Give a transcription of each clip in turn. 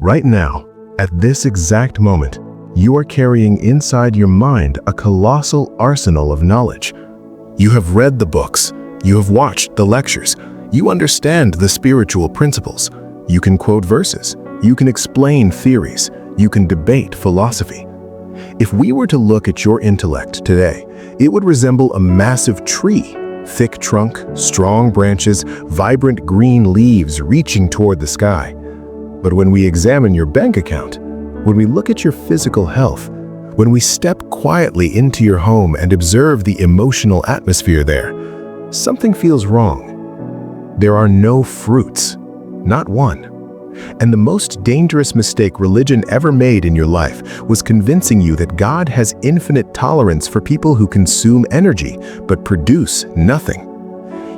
Right now, at this exact moment, you are carrying inside your mind a colossal arsenal of knowledge. You have read the books, you have watched the lectures, you understand the spiritual principles, you can quote verses, you can explain theories, you can debate philosophy. If we were to look at your intellect today, it would resemble a massive tree, thick trunk, strong branches, vibrant green leaves reaching toward the sky. But when we examine your bank account, when we look at your physical health, when we step quietly into your home and observe the emotional atmosphere there, something feels wrong. There are no fruits, not one. And the most dangerous mistake religion ever made in your life was convincing you that God has infinite tolerance for people who consume energy but produce nothing.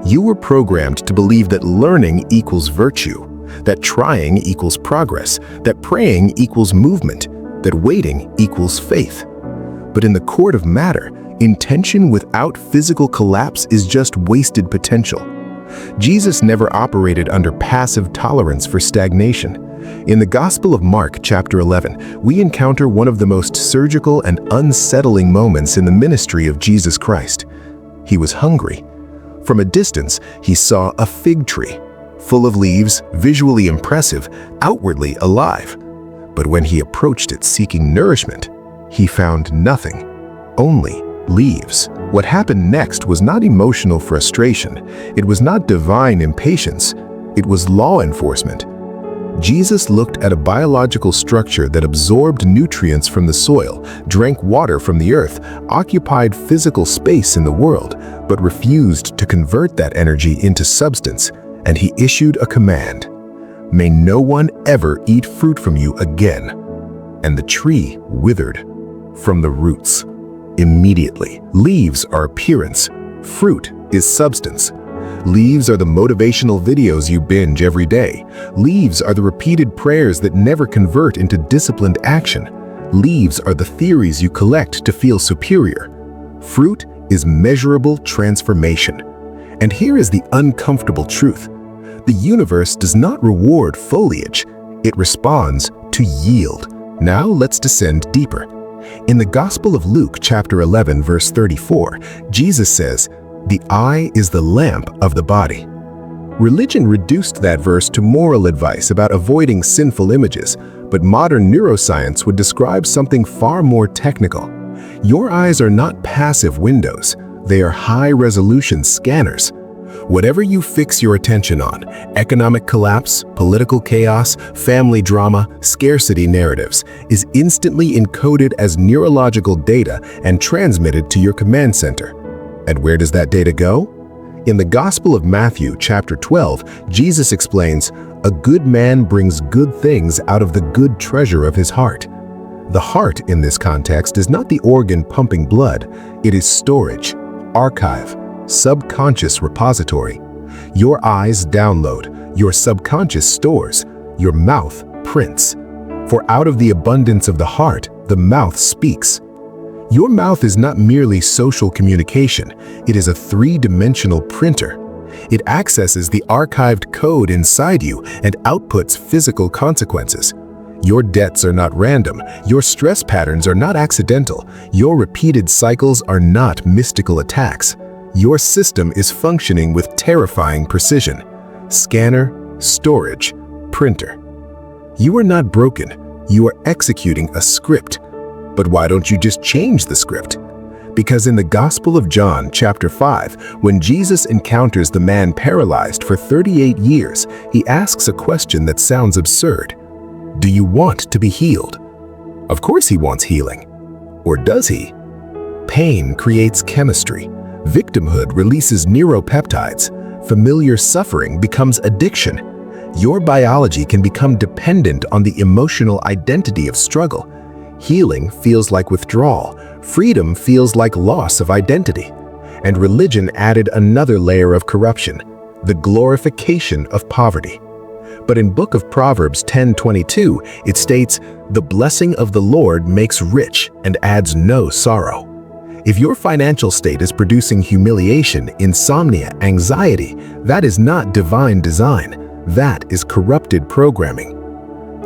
You were programmed to believe that learning equals virtue, that trying equals progress, that praying equals movement, that waiting equals faith. But in the court of matter, intention without physical collapse is just wasted potential. Jesus never operated under passive tolerance for stagnation. In the Gospel of Mark, chapter 11, we encounter one of the most surgical and unsettling moments in the ministry of Jesus Christ. He was hungry. From a distance, he saw a fig tree, full of leaves, visually impressive, outwardly alive. But when he approached it seeking nourishment, he found nothing, only leaves. What happened next was not emotional frustration. It was not divine impatience. It was law enforcement. Jesus looked at a biological structure that absorbed nutrients from the soil, drank water from the earth, occupied physical space in the world, but refused to convert that energy into substance, and he issued a command: "May no one ever eat fruit from you again." And the tree withered from the roots. Immediately. Leaves are appearance. Fruit is substance. Leaves are the motivational videos you binge every day. Leaves are the repeated prayers that never convert into disciplined action. Leaves are the theories you collect to feel superior. Fruit is measurable transformation. And here is the uncomfortable truth. The universe does not reward foliage. It responds to yield. Now let's descend deeper. In the Gospel of Luke, chapter 11, verse 34, Jesus says, "The eye is the lamp of the body." Religion reduced that verse to moral advice about avoiding sinful images, but modern neuroscience would describe something far more technical. Your eyes are not passive windows. They are high-resolution scanners. Whatever you fix your attention on, economic collapse, political chaos, family drama, scarcity narratives, is instantly encoded as neurological data and transmitted to your command center. And where does that data go? In the Gospel of Matthew, chapter 12, Jesus explains, "A good man brings good things out of the good treasure of his heart." The heart in this context is not the organ pumping blood. It is storage, archive, subconscious repository. Your eyes download, your subconscious stores, your mouth prints. For out of the abundance of the heart, the mouth speaks. Your mouth is not merely social communication, it is a three-dimensional printer. It accesses the archived code inside you and outputs physical consequences. Your debts are not random, your stress patterns are not accidental, your repeated cycles are not mystical attacks. Your system is functioning with terrifying precision. Scanner, storage, printer. You are not broken, you are executing a script. But why don't you just change the script? Because in the Gospel of John, chapter 5, when Jesus encounters the man paralyzed for 38 years, he asks a question that sounds absurd. Do you want to be healed? Of course he wants healing. Or does he? Pain creates chemistry. Victimhood releases neuropeptides. Familiar suffering becomes addiction. Your biology can become dependent on the emotional identity of struggle. Healing feels like withdrawal. Freedom feels like loss of identity. And religion added another layer of corruption, the glorification of poverty. But in Book of Proverbs 10:22, it states, "The blessing of the Lord makes rich and adds no sorrow." If your financial state is producing humiliation, insomnia, anxiety, that is not divine design. That is corrupted programming.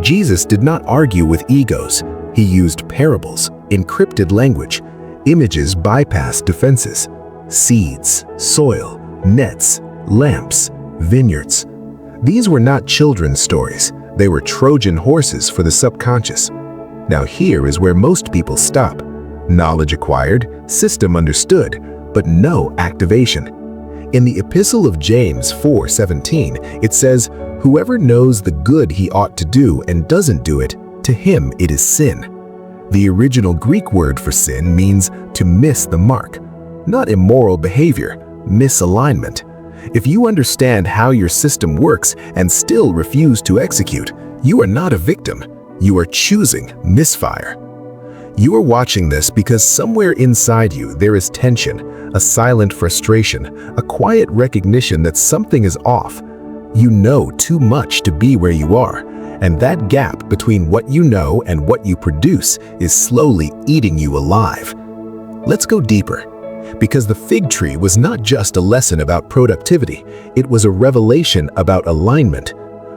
Jesus did not argue with egos. He used parables, encrypted language. Images bypassed defenses. Seeds, soil, nets, lamps, vineyards. These were not children's stories. They were Trojan horses for the subconscious. Now here is where most people stop. Knowledge acquired, system understood, but no activation. In the Epistle of James 4:17, it says, "Whoever knows the good he ought to do and doesn't do it, to him it is sin." The original Greek word for sin means to miss the mark, not immoral behavior, misalignment. If you understand how your system works and still refuse to execute, you are not a victim. You are choosing misfire. You are watching this because somewhere inside you there is tension, a silent frustration, a quiet recognition that something is off. You know too much to be where you are, and that gap between what you know and what you produce is slowly eating you alive. Let's go deeper, because the fig tree was not just a lesson about productivity, it was a revelation about alignment.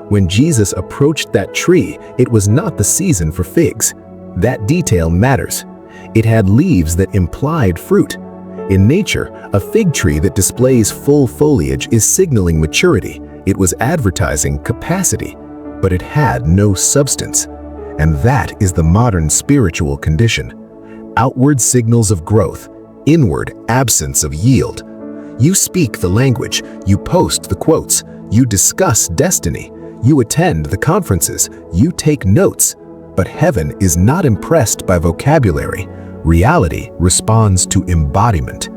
When Jesus approached that tree, it was not the season for figs. That detail matters. It had leaves that implied fruit. In nature, a fig tree that displays full foliage is signaling maturity. It was advertising capacity, but it had no substance. And that is the modern spiritual condition. Outward signals of growth, inward absence of yield. You speak the language, you post the quotes, you discuss destiny, you attend the conferences, you take notes. But heaven is not impressed by vocabulary. Reality responds to embodiment.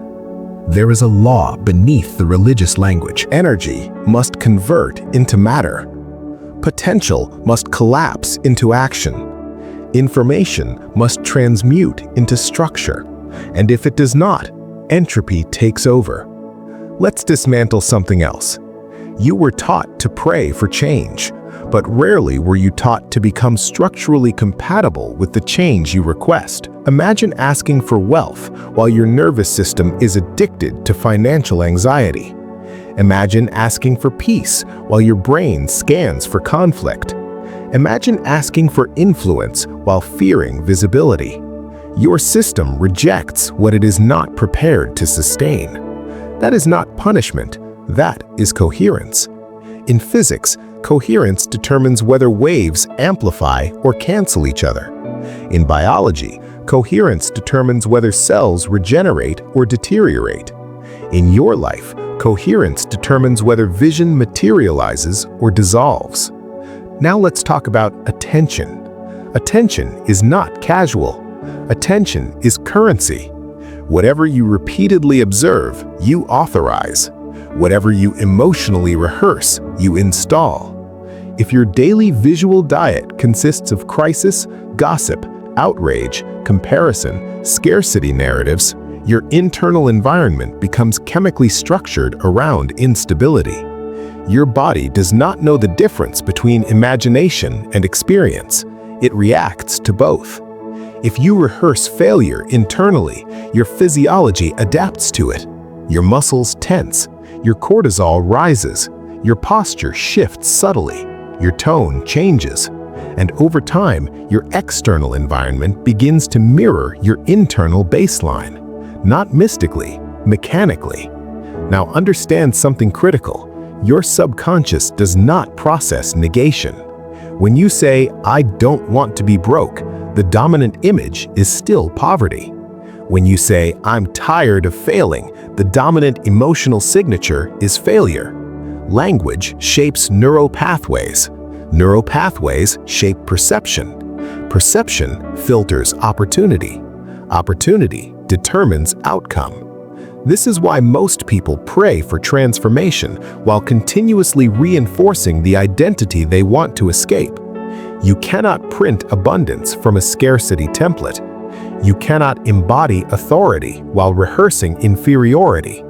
There is a law beneath the religious language. Energy must convert into matter. Potential must collapse into action. Information must transmute into structure. And if it does not, entropy takes over. Let's dismantle something else. You were taught to pray for change, but rarely were you taught to become structurally compatible with the change you request. Imagine asking for wealth while your nervous system is addicted to financial anxiety. Imagine asking for peace while your brain scans for conflict. Imagine asking for influence while fearing visibility. Your system rejects what it is not prepared to sustain. That is not punishment, that is coherence. In physics, coherence determines whether waves amplify or cancel each other. In biology, coherence determines whether cells regenerate or deteriorate. In your life, coherence determines whether vision materializes or dissolves. Now let's talk about attention. Attention is not casual. Attention is currency. Whatever you repeatedly observe, you authorize. Whatever you emotionally rehearse, you install. If your daily visual diet consists of crisis, gossip, outrage, comparison, scarcity narratives, your internal environment becomes chemically structured around instability. Your body does not know the difference between imagination and experience. It reacts to both. If you rehearse failure internally, your physiology adapts to it. Your muscles tense, your cortisol rises, your posture shifts subtly, your tone changes, and over time, your external environment begins to mirror your internal baseline, not mystically, mechanically. Now understand something critical. Your subconscious does not process negation. When you say, "I don't want to be broke," the dominant image is still poverty. When you say, "I'm tired of failing," the dominant emotional signature is failure. Language shapes neural pathways. Neural pathways shape perception. Perception filters opportunity. Opportunity determines outcome. This is why most people pray for transformation while continuously reinforcing the identity they want to escape. You cannot print abundance from a scarcity template. You cannot embody authority while rehearsing inferiority.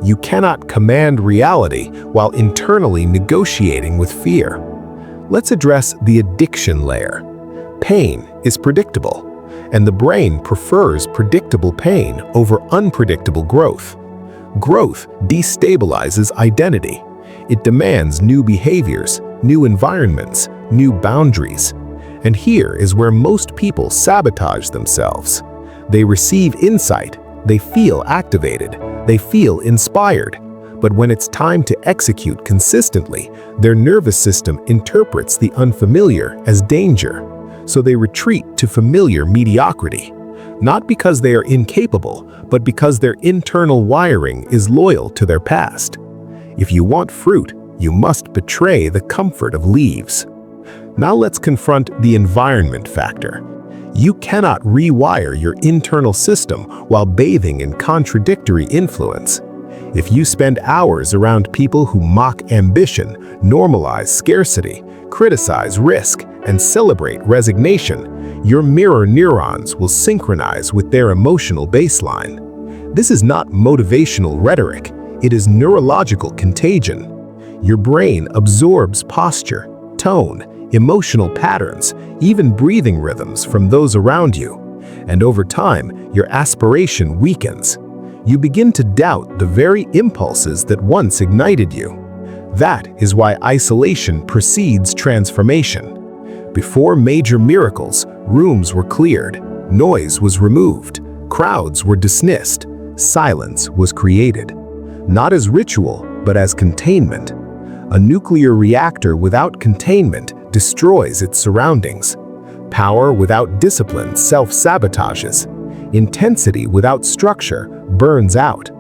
You cannot command reality while internally negotiating with fear. Let's address the addiction layer. Pain is predictable, and the brain prefers predictable pain over unpredictable growth. Growth destabilizes identity. It demands new behaviors, new environments, new boundaries. And here is where most people sabotage themselves. They receive insight, they feel activated, they feel inspired. But when it's time to execute consistently, their nervous system interprets the unfamiliar as danger. So they retreat to familiar mediocrity. Not because they are incapable, but because their internal wiring is loyal to their past. If you want fruit, you must betray the comfort of leaves. Now let's confront the environment factor. You cannot rewire your internal system while bathing in contradictory influence. If you spend hours around people who mock ambition, normalize scarcity, criticize risk, and celebrate resignation, your mirror neurons will synchronize with their emotional baseline. This is not motivational rhetoric, it is neurological contagion. Your brain absorbs posture, tone, emotional patterns, even breathing rhythms from those around you. And over time, your aspiration weakens. You begin to doubt the very impulses that once ignited you. That is why isolation precedes transformation. Before major miracles, rooms were cleared, noise was removed, crowds were dismissed, silence was created. Not as ritual, but as containment. A nuclear reactor without containment destroys its surroundings. Power without discipline self-sabotages. Intensity without structure burns out.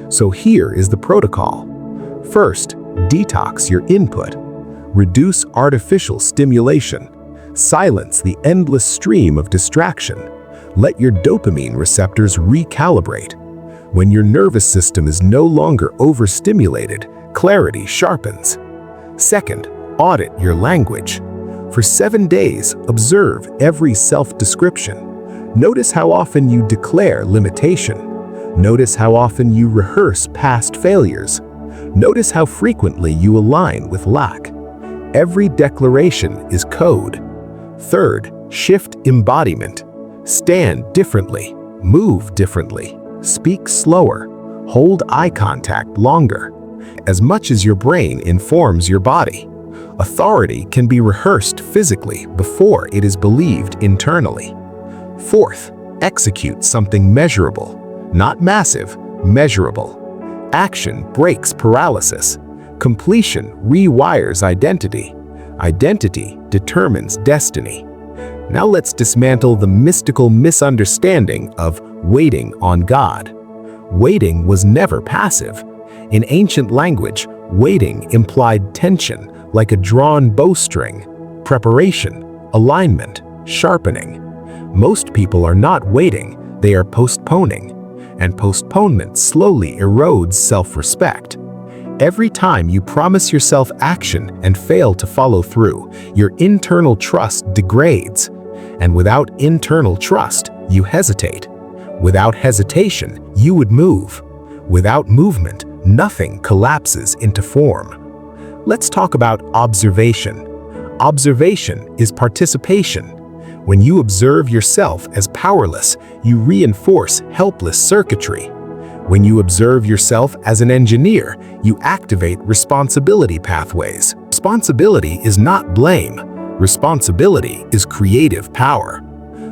So here is the protocol. First, detox your input. Reduce artificial stimulation. Silence the endless stream of distraction. Let your dopamine receptors recalibrate. When your nervous system is no longer overstimulated, clarity sharpens. Second, audit your language. For 7 days, observe every self-description. Notice how often you declare limitation. Notice how often you rehearse past failures. Notice how frequently you align with lack. Every declaration is code. Third, shift embodiment. Stand differently, move differently, speak slower, hold eye contact longer. As much as your brain informs your body, authority can be rehearsed physically before it is believed internally. Fourth, execute something measurable, not massive, measurable. Action breaks paralysis. Completion rewires identity. Identity determines destiny. Now let's dismantle the mystical misunderstanding of waiting on God. Waiting was never passive. In ancient language, waiting implied tension, like a drawn bowstring, preparation, alignment, sharpening. Most people are not waiting, they are postponing, and postponement slowly erodes self-respect. Every time you promise yourself action and fail to follow through, your internal trust degrades. And without internal trust, you hesitate. Without hesitation, you would move. Without movement, nothing collapses into form. Let's talk about observation. Observation is participation. When you observe yourself as powerless, you reinforce helpless circuitry. When you observe yourself as an engineer, you activate responsibility pathways. Responsibility is not blame. Responsibility is creative power.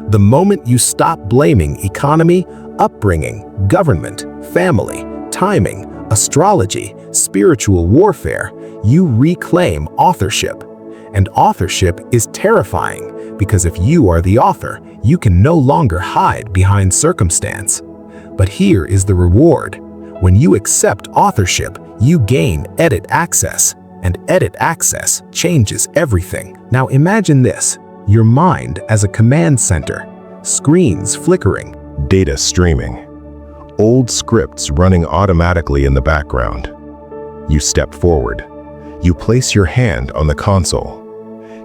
The moment you stop blaming economy, upbringing, government, family, timing, astrology, spiritual warfare, you reclaim authorship. And authorship is terrifying because if you are the author, you can no longer hide behind circumstance. But here is the reward. When you accept authorship, you gain edit access, and edit access changes everything. Now imagine this, your mind as a command center, screens flickering, Data streaming. Old scripts running automatically in the background. You step forward. You place your hand on the console.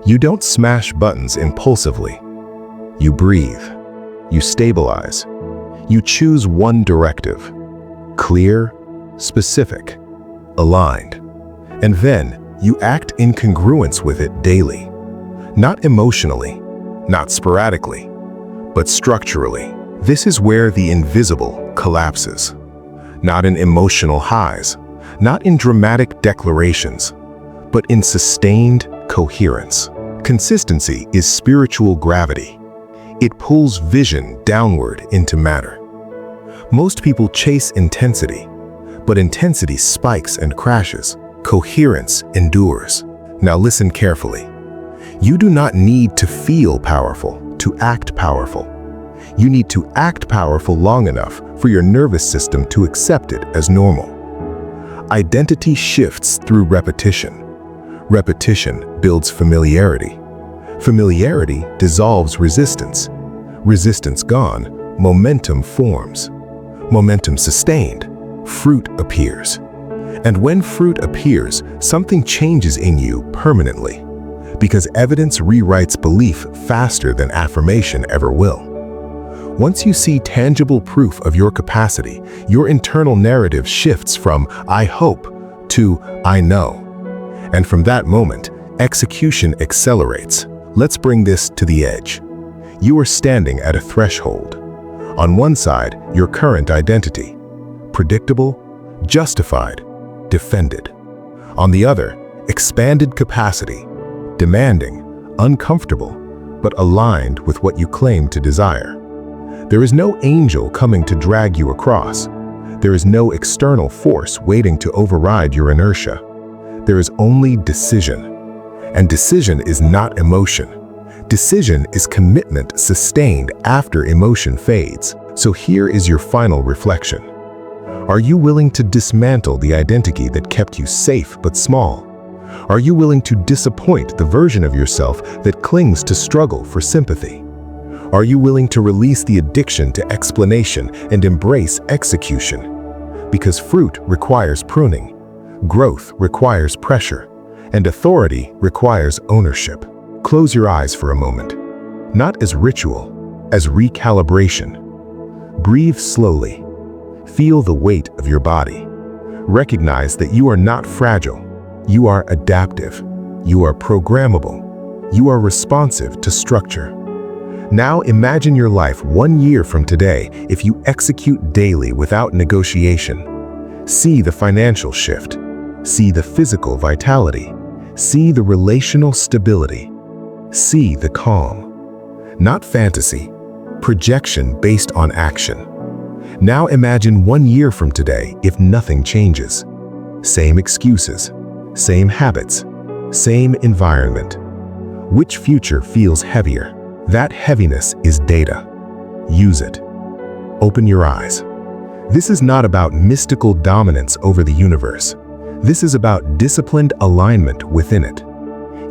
You don't smash buttons impulsively. You breathe. You stabilize. You choose one directive. Clear, specific, aligned. And then you act in congruence with it daily. Not emotionally, not sporadically, but structurally. This is where the invisible collapses. Not in emotional highs, not in dramatic declarations, but in sustained coherence. Consistency is spiritual gravity. It pulls vision downward into matter. Most people chase intensity, but intensity spikes and crashes. Coherence endures. Now listen carefully. You do not need to feel powerful to act powerful. You need to act powerful long enough for your nervous system to accept it as normal. Identity shifts through repetition. Repetition builds familiarity. Familiarity dissolves resistance. Resistance gone, momentum forms. Momentum sustained, fruit appears. And when fruit appears, something changes in you permanently, because evidence rewrites belief faster than affirmation ever will. Once you see tangible proof of your capacity, your internal narrative shifts from "I hope" to "I know." And from that moment, execution accelerates. Let's bring this to the edge. You are standing at a threshold. On one side, your current identity, predictable, justified, defended. On the other, expanded capacity, demanding, uncomfortable, but aligned with what you claim to desire. There is no angel coming to drag you across. There is no external force waiting to override your inertia. There is only decision. And decision is not emotion. Decision is commitment sustained after emotion fades. So here is your final reflection. Are you willing to dismantle the identity that kept you safe but small? Are you willing to disappoint the version of yourself that clings to struggle for sympathy? Are you willing to release the addiction to explanation and embrace execution? Because fruit requires pruning, growth requires pressure, and authority requires ownership. Close your eyes for a moment, not as ritual, as recalibration. Breathe slowly. Feel the weight of your body. Recognize that you are not fragile. You are adaptive. You are programmable. You are responsive to structure. Now imagine your life 1 year from today if you execute daily without negotiation. See the financial shift. See the physical vitality. See the relational stability. See the calm. Not fantasy, projection based on action. Now imagine 1 year from today if nothing changes. Same excuses, same habits, same environment. Which future feels heavier? That heaviness is data. Use it. Open your eyes. This is not about mystical dominance over the universe. This is about disciplined alignment within it.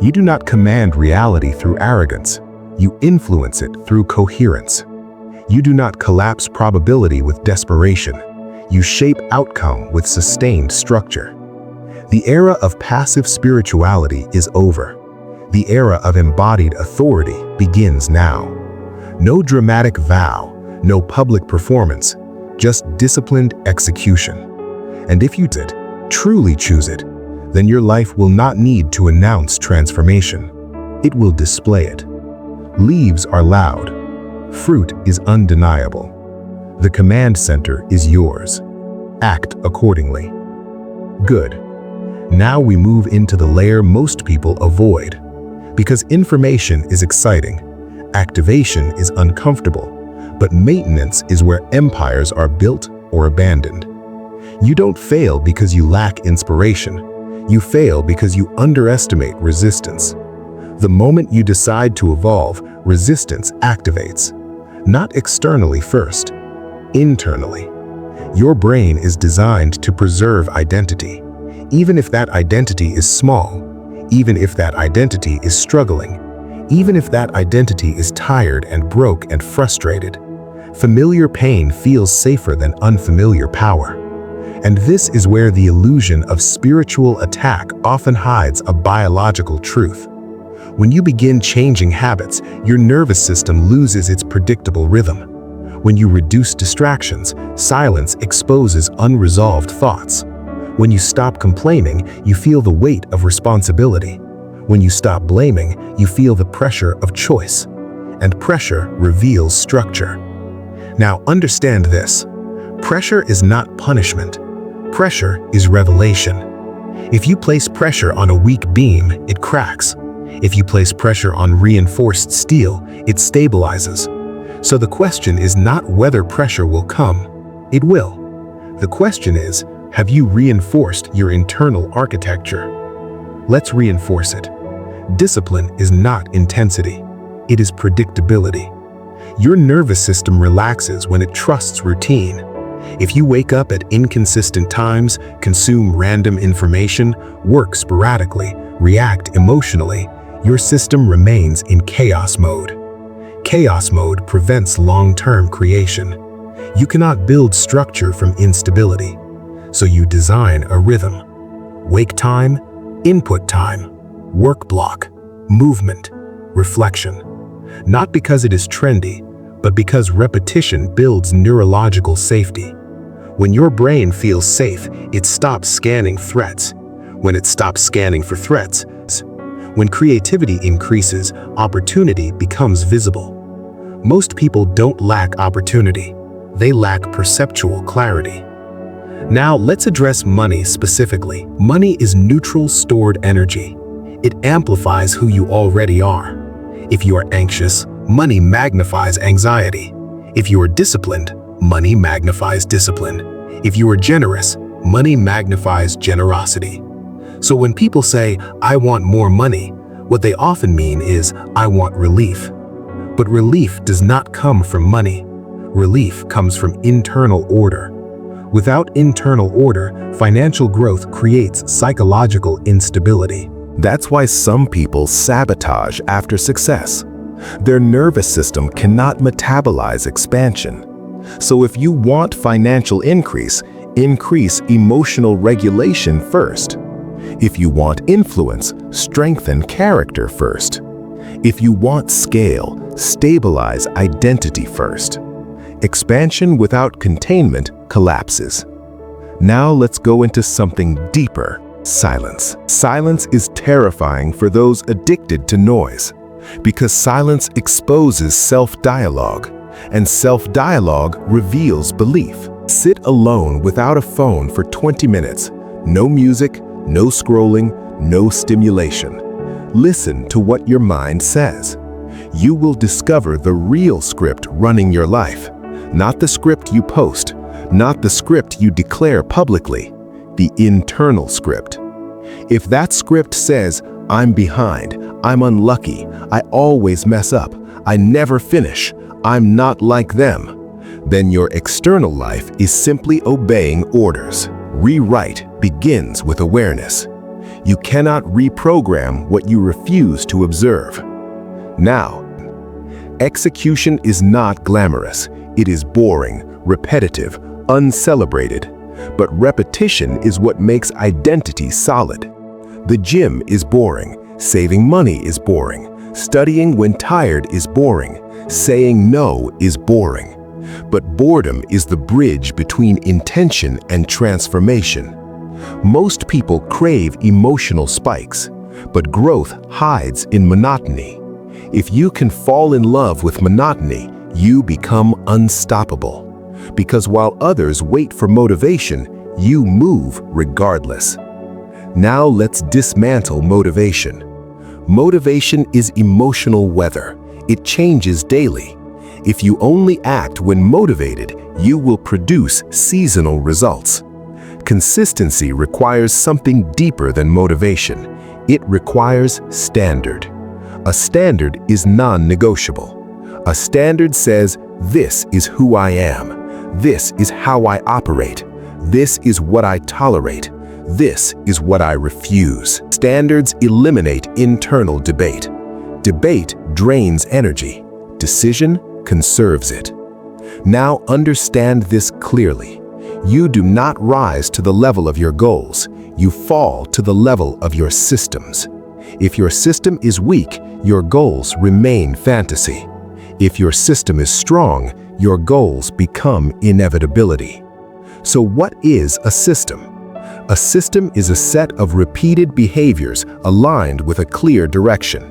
You do not command reality through arrogance. You influence it through coherence. You do not collapse probability with desperation. You shape outcome with sustained structure. The era of passive spirituality is over. The era of embodied authority begins now. No dramatic vow, no public performance, just disciplined execution. And if you truly choose it, then your life will not need to announce transformation. It will display it. Leaves are loud. Fruit is undeniable. The command center is yours. Act accordingly. Good. Now we move into the layer most people avoid. Because information is exciting, activation is uncomfortable, but maintenance is where empires are built or abandoned. You don't fail because you lack inspiration. You fail because you underestimate resistance. The moment you decide to evolve, resistance activates. Not externally first, internally. Your brain is designed to preserve identity, even if that identity is small, even if that identity is struggling, even if that identity is tired and broke and frustrated. Familiar pain feels safer than unfamiliar power. And this is where the illusion of spiritual attack often hides a biological truth. When you begin changing habits, your nervous system loses its predictable rhythm. When you reduce distractions, silence exposes unresolved thoughts. When you stop complaining, you feel the weight of responsibility. When you stop blaming, you feel the pressure of choice. And pressure reveals structure. Now understand this. Pressure is not punishment. Pressure is revelation. If you place pressure on a weak beam, it cracks. If you place pressure on reinforced steel, it stabilizes. So the question is not whether pressure will come. It will. The question is, have you reinforced your internal architecture? Let's reinforce it. Discipline is not intensity. It is predictability. Your nervous system relaxes when it trusts routine. If you wake up at inconsistent times, consume random information, work sporadically, react emotionally, your system remains in chaos mode. Chaos mode prevents long-term creation. You cannot build structure from instability. So you design a rhythm. Wake time, input time, work block, movement, reflection. Not because it is trendy, but because repetition builds neurological safety. When your brain feels safe, it stops scanning threats. When it stops scanning for threats, when creativity increases, opportunity becomes visible. Most people don't lack opportunity. They lack perceptual clarity. Now let's address money specifically. Money is neutral stored energy. It amplifies who you already are. If you are anxious, money magnifies anxiety. If you are disciplined, money magnifies discipline. If you are generous, money magnifies generosity. So when people say, "I want more money," what they often mean is, "I want relief." But relief does not come from money. Relief comes from internal order. Without internal order, financial growth creates psychological instability. That's why some people sabotage after success. Their nervous system cannot metabolize expansion. So if you want financial increase, increase emotional regulation first. If you want influence, strengthen character first. If you want scale, stabilize identity first. Expansion without containment collapses. Now let's go into something deeper. Silence. Silence is terrifying for those addicted to noise, because silence exposes self-dialogue, and self-dialogue reveals belief. Sit alone without a phone for 20 minutes. No music, no scrolling, no stimulation. Listen to what your mind says. You will discover the real script running your life, not the script you post, not the script you declare publicly, the internal script. If that script says, "I'm behind, I'm unlucky, I always mess up, I never finish, I'm not like them," then your external life is simply obeying orders. Rewrite begins with awareness. You cannot reprogram what you refuse to observe. Now, execution is not glamorous. It is boring, repetitive, uncelebrated. But repetition is what makes identity solid. The gym is boring. Saving money is boring. Studying when tired is boring. Saying no is boring. But boredom is the bridge between intention and transformation. Most people crave emotional spikes, but growth hides in monotony. If you can fall in love with monotony, you become unstoppable. Because while others wait for motivation, you move regardless. Now let's dismantle motivation. Motivation is emotional weather. It changes daily. If you only act when motivated, you will produce seasonal results. Consistency requires something deeper than motivation. It requires standard. A standard is non-negotiable. A standard says, "This is who I am. This is how I operate. This is what I tolerate. This is what I refuse." Standards eliminate internal debate. Debate drains energy. Decision conserves it. Now understand this clearly. You do not rise to the level of your goals. You fall to the level of your systems. If your system is weak, your goals remain fantasy. If your system is strong, your goals become inevitability. So what is a system? A system is a set of repeated behaviors aligned with a clear direction.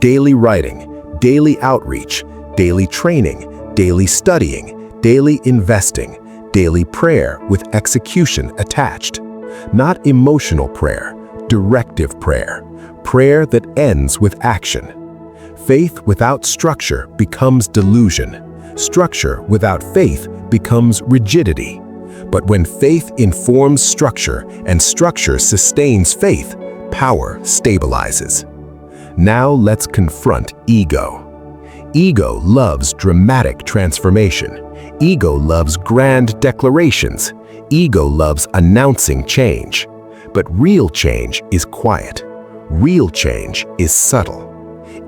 Daily writing, daily outreach, daily training, daily studying, daily investing, daily prayer with execution attached. Not emotional prayer, directive prayer. prayer that ends with action. Faith without structure becomes delusion. Structure without faith becomes rigidity. But when faith informs structure and structure sustains faith, power stabilizes. Now let's confront ego. Ego loves dramatic transformation. Ego loves grand declarations. Ego loves announcing change. But real change is quiet. Real change is subtle.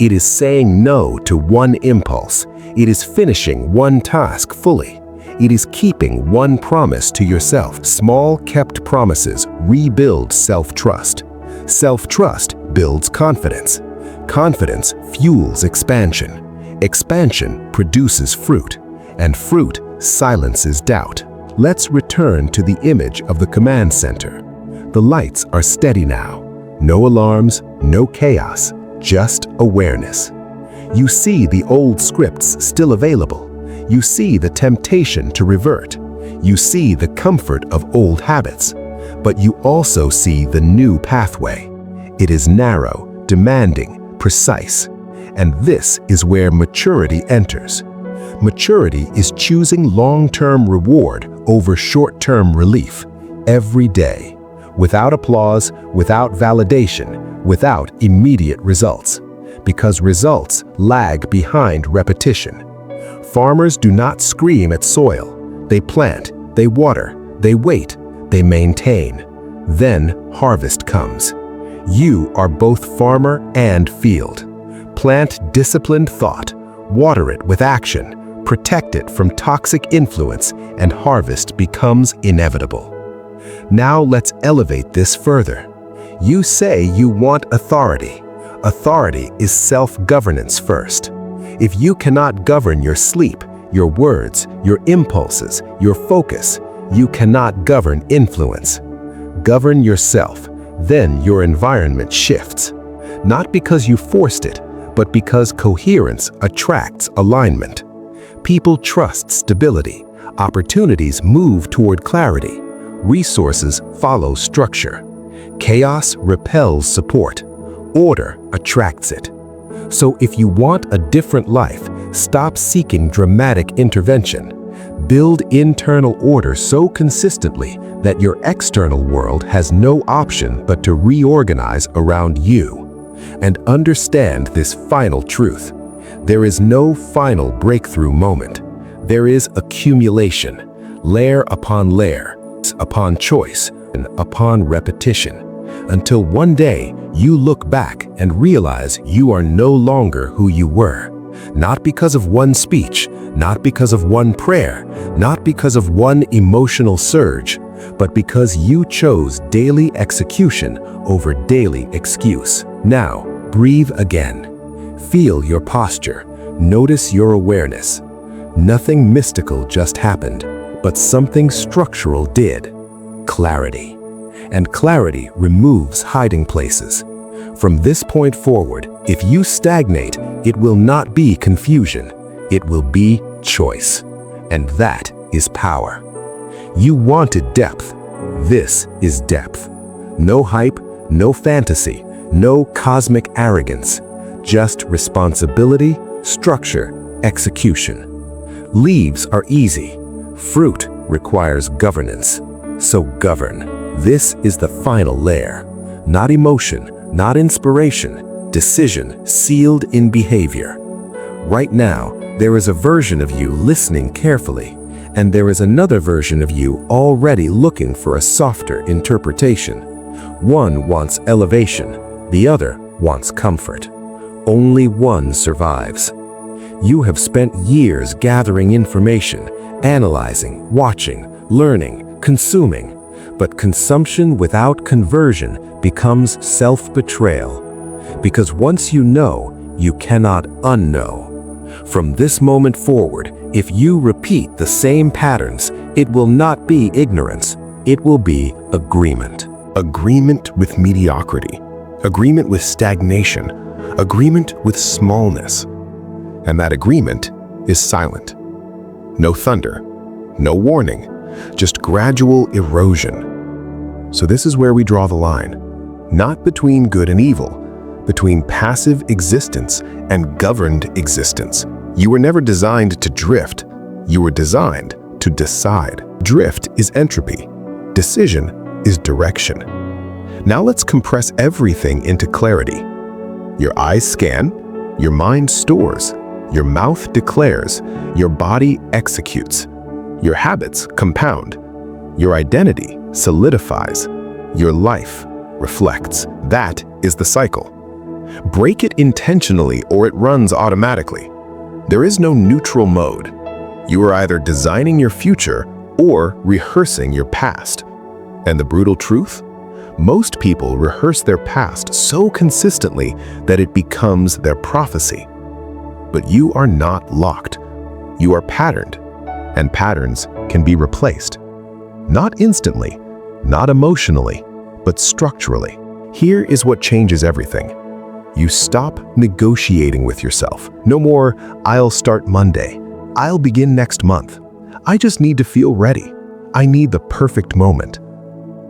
It is saying no to one impulse. It is finishing one task fully. It is keeping one promise to yourself. Small, kept promises rebuild self-trust. Self-trust builds confidence. Confidence fuels expansion. Expansion produces fruit, and fruit silences doubt. Let's return to the image of the command center. The lights are steady now. No alarms, no chaos, just awareness. You see the old scripts still available. You see the temptation to revert. You see the comfort of old habits. But you also see the new pathway. It is narrow, demanding, precise. And this is where maturity enters. Maturity is choosing long-term reward over short-term relief every day, without applause, without validation, without immediate results, because results lag behind repetition. Farmers do not scream at soil. They plant, they water, they wait, they maintain. Then harvest comes. You are both farmer and field. Plant disciplined thought, water it with action, protect it from toxic influence, and harvest becomes inevitable. Now let's elevate this further. You say you want authority. Authority is self-governance first. If you cannot govern your sleep, your words, your impulses, your focus, you cannot govern influence. Govern yourself, then your environment shifts. Not because you forced it, but because coherence attracts alignment. People trust stability. Opportunities move toward clarity. Resources follow structure. Chaos repels support. Order attracts it. So if you want a different life, stop seeking dramatic intervention. Build internal order so consistently that your external world has no option but to reorganize around you. And understand this final truth. There is no final breakthrough moment. There is accumulation, layer upon layer, upon choice, and upon repetition, until one day you look back and realize you are no longer who you were. Not because of one speech, not because of one prayer, not because of one emotional surge, but because you chose daily execution over daily excuse. Now, breathe again. Feel your posture. Notice your awareness. Nothing mystical just happened, but something structural did. Clarity. And clarity removes hiding places. From this point forward, if you stagnate, it will not be confusion. It will be choice. And that is power. You wanted depth. This is depth. No hype, no fantasy, no cosmic arrogance. Just responsibility, structure, execution. Leaves are easy. Fruit requires governance. So govern. This is the final layer. Not emotion, not inspiration. Decision sealed in behavior. Right now, there is a version of you listening carefully, and there is another version of you already looking for a softer interpretation. One wants elevation, the other wants comfort. Only one survives. You have spent years gathering information, analyzing, watching, learning, consuming. But consumption without conversion becomes self-betrayal. Because once you know, you cannot unknow. From this moment forward, if you repeat the same patterns, it will not be ignorance, it will be agreement. Agreement with mediocrity, agreement with stagnation, agreement with smallness. And that agreement is silent. No thunder, no warning, just gradual erosion. So this is where we draw the line. Not between good and evil, between passive existence and governed existence. You were never designed to drift. You were designed to decide. Drift is entropy. Decision is direction. Now let's compress everything into clarity. Your eyes scan, your mind stores, your mouth declares, your body executes. Your habits compound. Your identity solidifies. Your life reflects. That is the cycle. Break it intentionally or it runs automatically. There is no neutral mode. You are either designing your future or rehearsing your past. And the brutal truth? Most people rehearse their past so consistently that it becomes their prophecy. But you are not locked. You are patterned, and patterns can be replaced. Not instantly, not emotionally, but structurally. Here is what changes everything. You stop negotiating with yourself. No more, "I'll start Monday. I'll begin next month. I just need to feel ready. I need the perfect moment."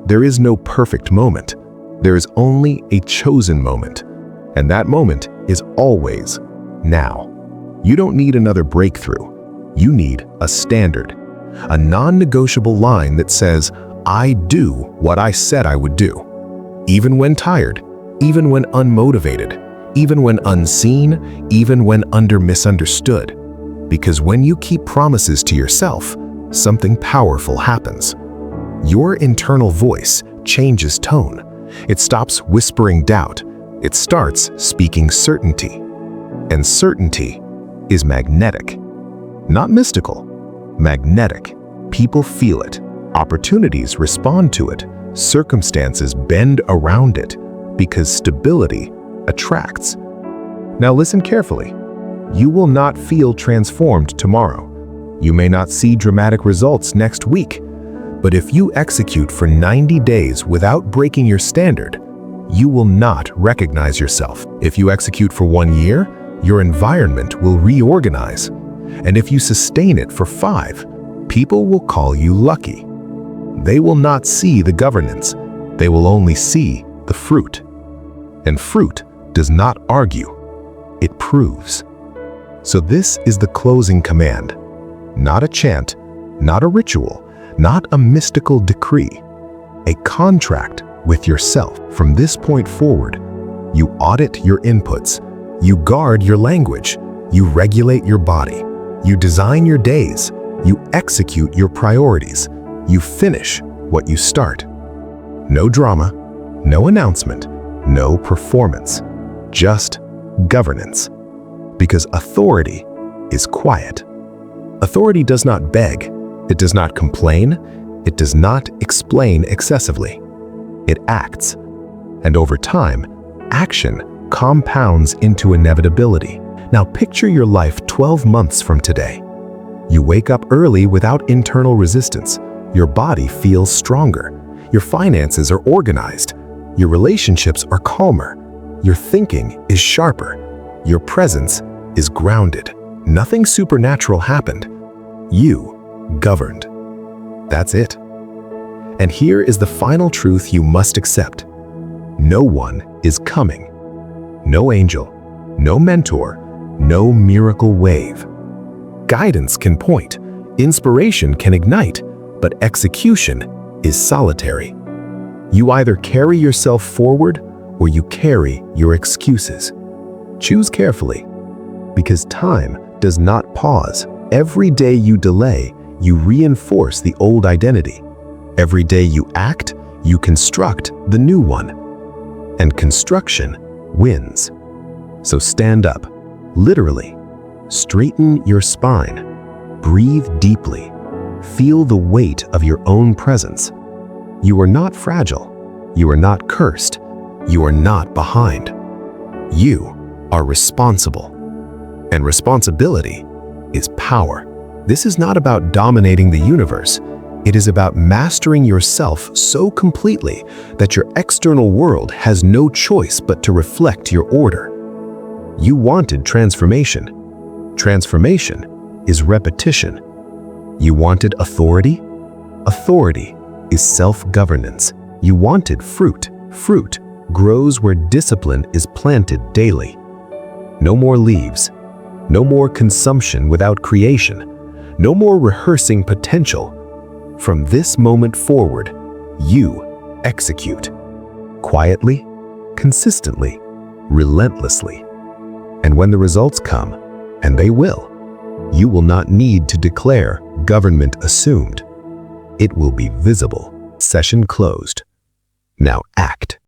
There is no perfect moment. There is only a chosen moment. And that moment is always now. You don't need another breakthrough. You need a standard. A non-negotiable line that says, "I do what I said I would do." Even when tired, even when unmotivated, even when unseen, even when misunderstood. Because when you keep promises to yourself, something powerful happens. Your internal voice changes tone. It stops whispering doubt. It starts speaking certainty. And certainty is magnetic. Not mystical, magnetic. People feel it. Opportunities respond to it. Circumstances bend around it because stability attracts. Now listen carefully. You will not feel transformed tomorrow. You may not see dramatic results next week. But if you execute for 90 days without breaking your standard, you will not recognize yourself. If you execute for 1 year, your environment will reorganize. And if you sustain it for 5, people will call you lucky. They will not see the governance. They will only see the fruit. And fruit does not argue. It proves. So this is the closing command. Not a chant, not a ritual, not a mystical decree. A contract with yourself. From this point forward, you audit your inputs. You guard your language. You regulate your body. You design your days. You execute your priorities. You finish what you start. No drama, no announcement, no performance. Just governance. Because authority is quiet. Authority does not beg. It does not complain. It does not explain excessively. It acts. And over time, action compounds into inevitability. Now picture your life 12 months from today. You wake up early without internal resistance. Your body feels stronger. Your finances are organized. Your relationships are calmer. Your thinking is sharper. Your presence is grounded. Nothing supernatural happened. You governed. That's it. And here is the final truth you must accept. No one is coming. No angel, no mentor, no miracle wave. Guidance can point, inspiration can ignite, but execution is solitary. You either carry yourself forward or you carry your excuses. Choose carefully, because time does not pause. Every day you delay, you reinforce the old identity. Every day you act, you construct the new one. And construction wins. So stand up, literally. Straighten your spine. Breathe deeply. Feel the weight of your own presence. You are not fragile. You are not cursed. You are not behind. You are responsible. And responsibility is power. This is not about dominating the universe. It is about mastering yourself so completely that your external world has no choice but to reflect your order. You wanted transformation. Transformation is repetition. You wanted authority? Authority is self-governance. You wanted fruit. Fruit grows where discipline is planted daily. No more leaves. No more consumption without creation. No more rehearsing potential. From this moment forward, you execute. Quietly, consistently, relentlessly. And when the results come, and they will, you will not need to declare government assumed. It will be visible. Session closed. Now act.